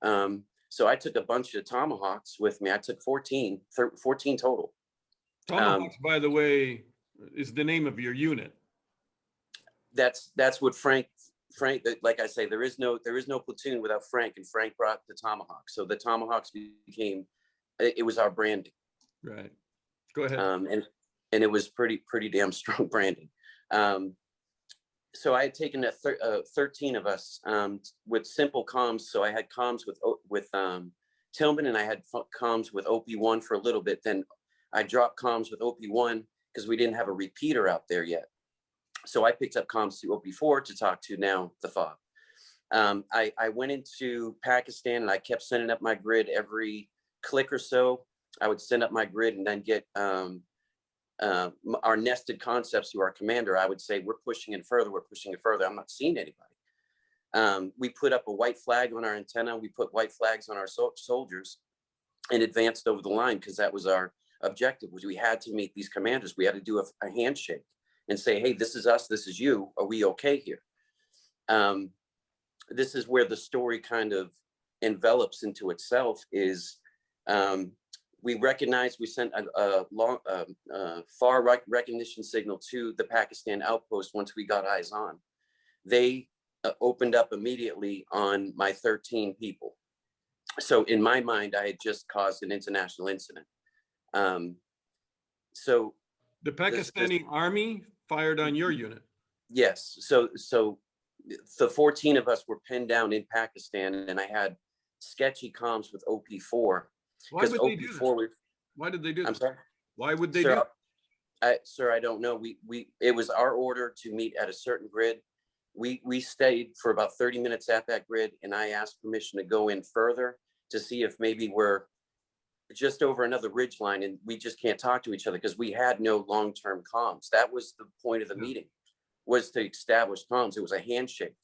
So I took a bunch of Tomahawks with me. I took 14 total. Tomahawks, by the way, is the name of your unit. That's what Frank, like I say, there is no platoon without Frank, and Frank brought the Tomahawk. So the Tomahawks became, it was our branding. Right. Go ahead. And it was pretty damn strong branding. So I had taken 13 of us with simple comms. So I had comms with Tillman, and I had comms with OP1 for a little bit. Then I dropped comms with OP1 because we didn't have a repeater out there yet. So I picked up comms to OP4 to talk to now the FOB. I went into Pakistan and I kept sending up my grid every click or so. I would send up my grid and then get our nested concepts to our commander. I would say, we're pushing it further. We're pushing it further. I'm not seeing anybody. We put up a white flag on our antenna. We put white flags on our soldiers and advanced over the line, because that was our objective. Was we had to meet these commanders. We had to do a handshake and say, hey, this is us, this is you. Are we okay here? This is where the story kind of envelops into itself. Is we recognized, we sent a far right recognition signal to the Pakistan outpost. Once we got eyes on, they opened up immediately on my 13 people. So in my mind, I had just caused an international incident. So the Pakistani army fired on your unit. Yes. So the 14 of us were pinned down in Pakistan, and I had sketchy comms with OP4. Why would they do that? Why did they do that? I'm sorry? Why would they do that? Sir, I don't know. It was our order to meet at a certain grid. We stayed for about 30 minutes at that grid, and I asked permission to go in further to see if maybe we're just over another ridge line and we just can't talk to each other, because we had no long-term comms. That was the point of the meeting, was to establish comms. It was a handshake.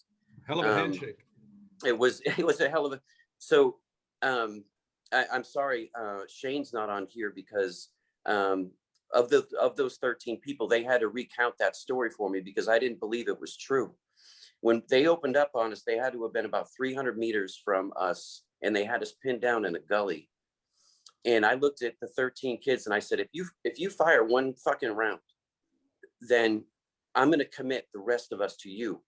Hell of a handshake. It was a hell of a. So I'm sorry, Shane's not on here, because of those 13 people, they had to recount that story for me, because I didn't believe it was true. When they opened up on us, they had to have been about 300 meters from us, and they had us pinned down in a gully. And I looked at the 13 kids and I said, if you fire one fucking round, then I'm going to commit the rest of us to you.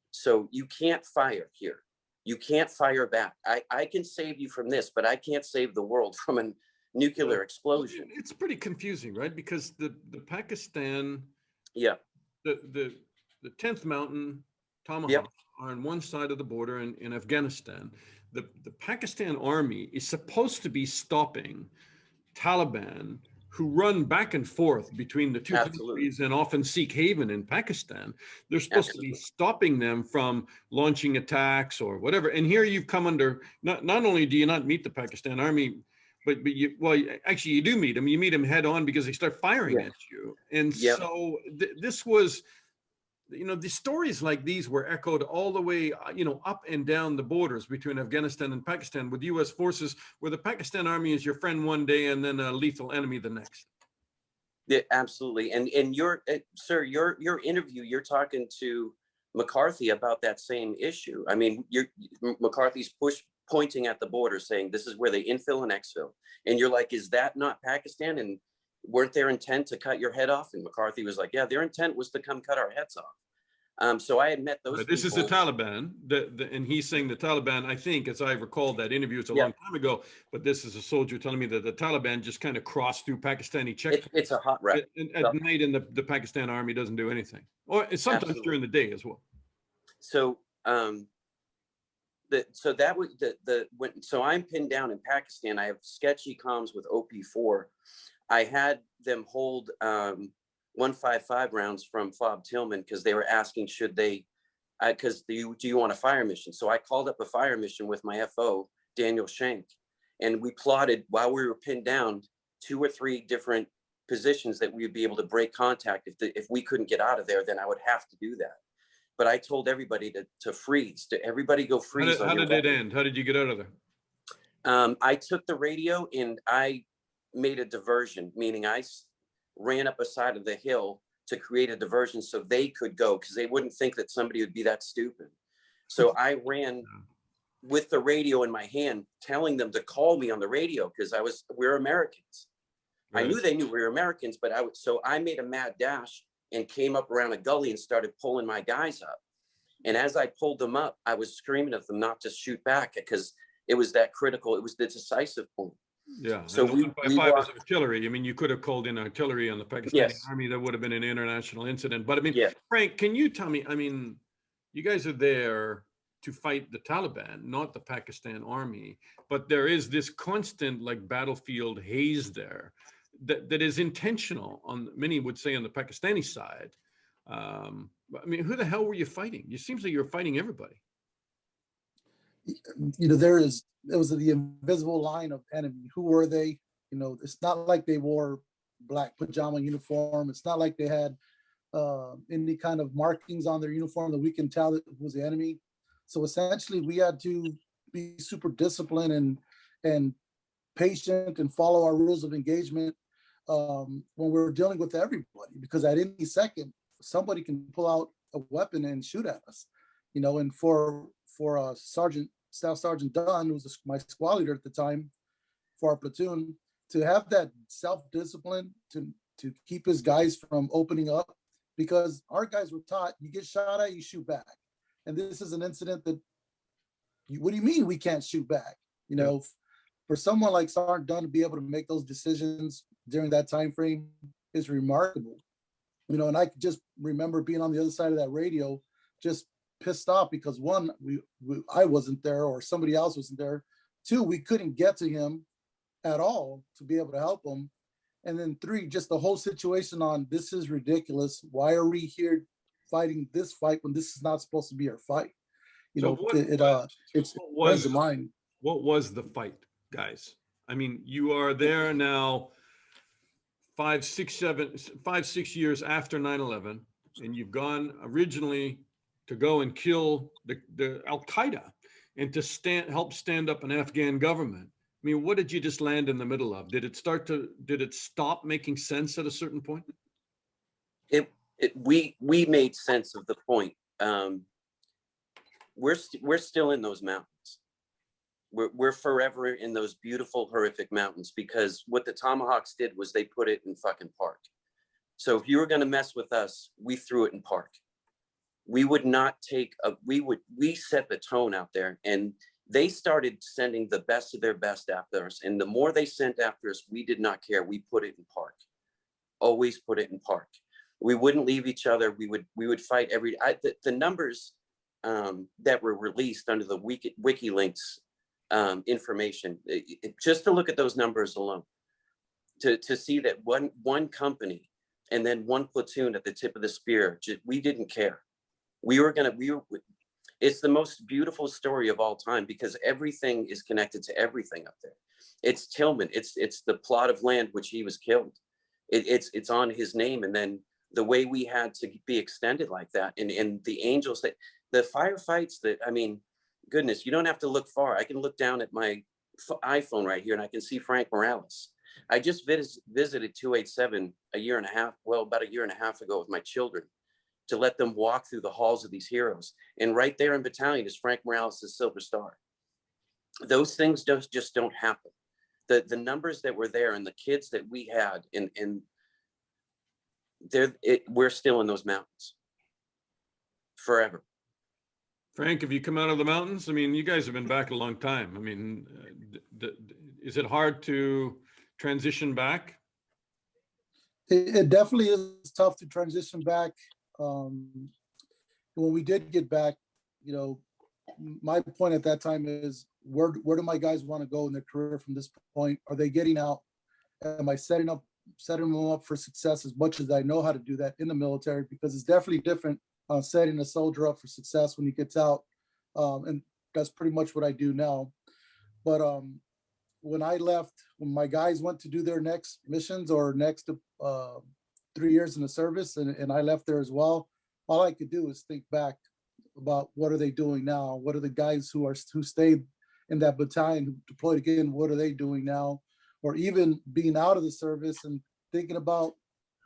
So you can't fire here. You can't fire back. I can save you from this, but I can't save the world from a nuclear explosion. It's pretty confusing, right? Because the Pakistan, the 10th Mountain Tomahawk are on one side of the border in Afghanistan. The Pakistan army is supposed to be stopping Taliban, who run back and forth between the two countries and often seek haven in Pakistan. They're supposed to be stopping them from launching attacks or whatever. And here you've come under, not only do you not meet the Pakistan army, but actually you do meet them. You meet them head on, because they start firing at you. And so this was, the stories like these were echoed all the way, up and down the borders between Afghanistan and Pakistan, with U.S. forces, where the Pakistan army is your friend one day and then a lethal enemy the next. Yeah, absolutely. And sir, your interview, you're talking to McCarthy about that same issue. I mean, McCarthy's pointing at the border, saying this is where they infill and exfil, and you're like, is that not Pakistan? And weren't their intent to cut your head off? And McCarthy was like, yeah, their intent was to come cut our heads off. So I had met those people. This is the Taliban, and he's saying the Taliban, I think, as I recall that interview, it's a long time ago, but this is a soldier telling me that the Taliban just kind of crossed through Pakistani checkpoints. It's a hot wreck. At night, and the Pakistan army doesn't do anything. Or sometimes during the day as well. So so I'm pinned down in Pakistan. I have sketchy comms with OP4. I had them hold 155 rounds from FOB Tillman, because they were asking, should they, because do you want a fire mission? So I called up a fire mission with my FO, Daniel Shank, and we plotted, while we were pinned down, 2 or 3 different positions that we would be able to break contact. If we couldn't get out of there, then I would have to do that. But I told everybody to freeze, to everybody go freeze. How did it end? How did you get out of there? I took the radio and I made a diversion, meaning I ran up a side of the hill to create a diversion so they could go, because they wouldn't think that somebody would be that stupid. So I ran with the radio in my hand, telling them to call me on the radio because we're Americans. Right. I knew they knew we were Americans, but so I made a mad dash and came up around a gully and started pulling my guys up. And as I pulled them up, I was screaming at them not to shoot back because it was that critical. It was the decisive point. Yeah. So we walked, artillery. I mean, you could have called in artillery on the Pakistani army. That would have been an international incident. But I mean, Frank, can you tell me? I mean, you guys are there to fight the Taliban, not the Pakistan army. But there is this constant like battlefield haze there that is intentional. On many would say on the Pakistani side. I mean, who the hell were you fighting? It seems like you're fighting everybody. You know, there was the invisible line of enemy. Who were they? You know, it's not like they wore black pajama uniform. It's not like they had any kind of markings on their uniform that we can tell that it was the enemy. So essentially, we had to be super disciplined and patient and follow our rules of engagement when we're dealing with everybody, because at any second, somebody can pull out a weapon and shoot at us, you know. And for Staff Sergeant Dunn, who was my squad leader at the time for our platoon, to have that self-discipline to keep his guys from opening up, because our guys were taught, you get shot at, you shoot back. And this is an incident that, what do you mean we can't shoot back? You know, for someone like Sergeant Dunn to be able to make those decisions during that time frame is remarkable. You know, and I just remember being on the other side of that radio, just pissed off because one, I wasn't there or somebody else wasn't there. Two, we couldn't get to him at all to be able to help him. And then three, just the whole situation on, this is ridiculous. Why are we here fighting this fight when this is not supposed to be our fight? You know, it runs the mind. What was the fight, guys? I mean, you are there now 5, 6 years after 9/11, and you've gone originally to go and kill the Al-Qaeda and to help stand up an Afghan government. I mean, what did you just land in the middle of? Did it stop making sense at a certain point? We made sense of the point. We're still in those mountains. We're forever in those beautiful, horrific mountains, because what the Tomahawks did was they put it in fucking park. So if you were going to mess with us, we threw it in park. We would not take we set the tone out there, and they started sending the best of their best after us. And the more they sent after us, we did not care. We put it in park. Always put it in park. We wouldn't leave each other. We would fight the numbers that were released under the WikiLeaks information, just to look at those numbers alone, to see that one company and then one platoon at the tip of the spear, we didn't care. It's the most beautiful story of all time, because everything is connected to everything up there. It's Tillman. It's the plot of land which he was killed. It's on his name. And then the way we had to be extended like that, and the angels, that the firefights, that, I mean, goodness, you don't have to look far. I can look down at my iPhone right here and I can see Frank Morales. I just visited 287 about a year and a half ago with my children, to let them walk through the halls of these heroes. And right there in battalion is Frank Morales' Silver Star. Those things just don't happen. The numbers that were there and the kids that we had, and we're still in those mountains forever. Frank, have you come out of the mountains? I mean, you guys have been back a long time. I mean, is it hard to transition back? It definitely is tough to transition back. When we did get back, you know, my point at that time is, where do my guys want to go in their career from this point? Are they getting out? Am I setting them up for success as much as I know how to do that in the military? Because it's definitely different setting a soldier up for success when he gets out. And that's pretty much what I do now. But when I left, when my guys went to do their next missions or next 3 years in the service, and I left there as well, all I could do is think back about what are they doing now? What are the guys who stayed in that battalion, who deployed again, what are they doing now? Or even being out of the service and thinking about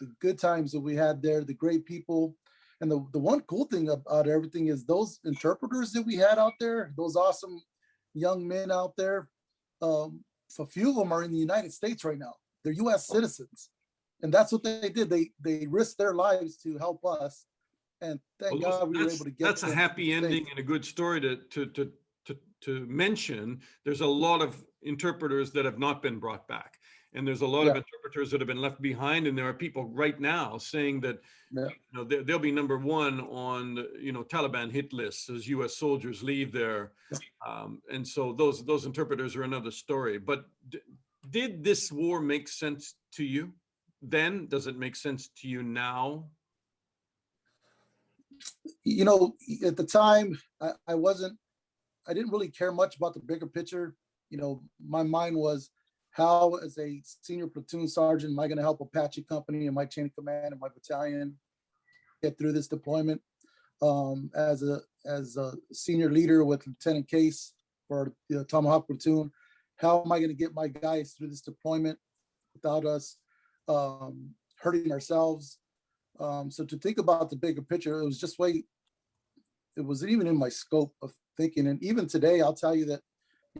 the good times that we had there, the great people. And the one cool thing about everything is those interpreters that we had out there, those awesome young men out there. A few of them are in the United States right now. They're U.S. citizens, and that's what they did. They risked their lives to help us, and thank Well, God we were able to get that's a them happy to the ending States. and a good story to mention. There's a lot of interpreters that have not been brought back, and there's a lot of Yeah. interpreters that have been left behind, and there are people right now saying that Yeah. they'll be number one on Taliban hit lists as U.S. soldiers leave there. And so those interpreters are another story. But did this war make sense to you then? Does it make sense to you now? At the time, I didn't really care much about the bigger picture. My mind was, how, as a senior platoon sergeant, am I going to help Apache company and my chain of command and my battalion get through this deployment? As a senior leader with Lieutenant Case for the Tomahawk platoon, how am I going to get my guys through this deployment without us hurting ourselves? So to think about the bigger picture, it wasn't even in my scope of thinking. And even today, I'll tell you that,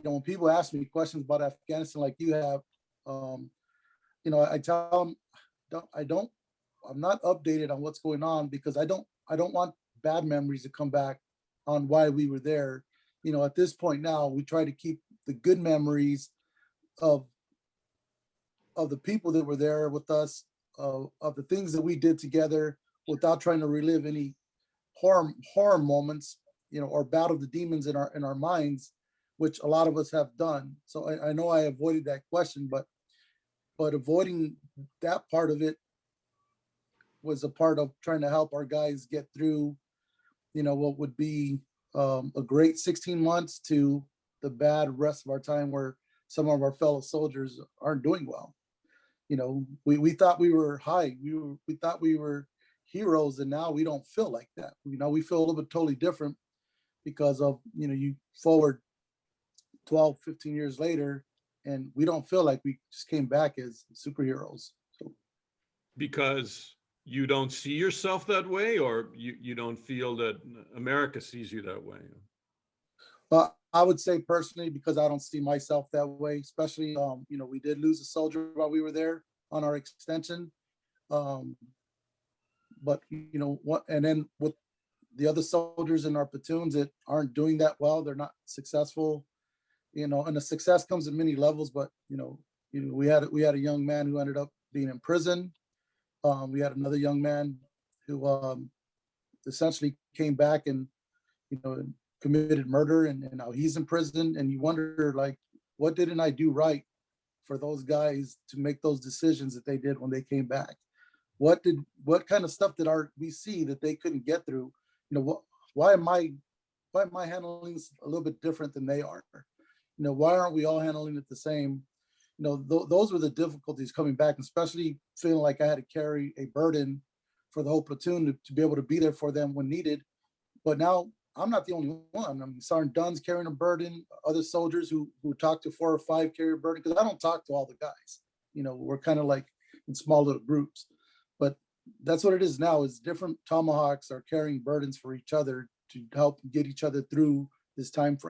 when people ask me questions about Afghanistan, like you have, I tell them, I'm not updated on what's going on, because I don't want bad memories to come back on why we were there. At this point now, we try to keep the good memories of the people that were there with us, of the things that we did together, without trying to relive any horror moments, or battle the demons in our minds, which a lot of us have done. So I know I avoided that question, but avoiding that part of it was a part of trying to help our guys get through, what would be a great 16 months to the bad rest of our time, where some of our fellow soldiers aren't doing well. We thought we were high. We thought we were heroes, and now we don't feel like that. We feel a little bit totally different, because of, you forward 12, 15 years later, and we don't feel like we just came back as superheroes. So, because you don't see yourself that way, or you don't feel that America sees you that way? I would say personally, because I don't see myself that way, especially, we did lose a soldier while we were there on our extension. But what, and then with the other soldiers in our platoons that aren't doing that well, they're not successful, and the success comes in many levels. But we had a young man who ended up being in prison. We had another young man who essentially came back and committed murder, and now he's in prison. And you wonder, like, what didn't I do right for those guys to make those decisions that they did when they came back? What kind of stuff did we see that they couldn't get through? Why am I handling this a little bit different than they are? Why aren't we all handling it the same? Those were the difficulties coming back, especially feeling like I had to carry a burden for the whole platoon to be able to be there for them when needed. But now I'm not the only one. I mean, Sergeant Dunn's carrying a burden. Other soldiers who talk to 4 or 5 carry a burden, because I don't talk to all the guys. We're kind of like in small little groups. But that's what it is now, is different Tomahawks are carrying burdens for each other to help get each other through this time frame.